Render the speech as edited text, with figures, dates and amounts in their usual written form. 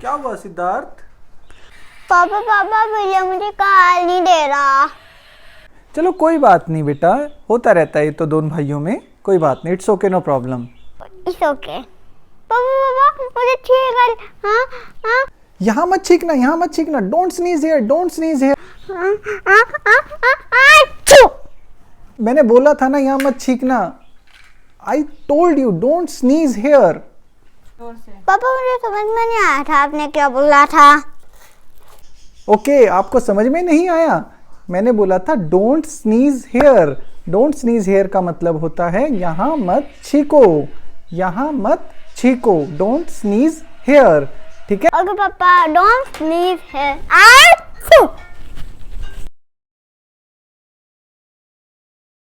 क्या हुआ सिद्धार्थ? पापा पापा भैया मुझे गाल नहीं दे रहा। चलो कोई बात नहीं बेटा, होता रहता है ये तो दोनों भाइयों में, कोई बात नहीं, it's okay, no problem. It's okay. पापा पापा मुझे छींक। हाँ हाँ यहाँ मत छींकना, यहाँ मत छींकना, don't sneeze here, don't sneeze here. मैंने बोला था ना यहाँ मत छींकना। I told you don't sneeze here. पापा मुझे समझ में नहीं आया था आपने क्या बोला था। ओके, आपको समझ में नहीं आया? मैंने बोला था don't sneeze here. Don't sneeze here का मतलब होता है यहाँ मत छींको, यहाँ मत छींको, डोंट स्नीज हियर। ठीक है? ओके पापा, डोंट स्नीज हियर।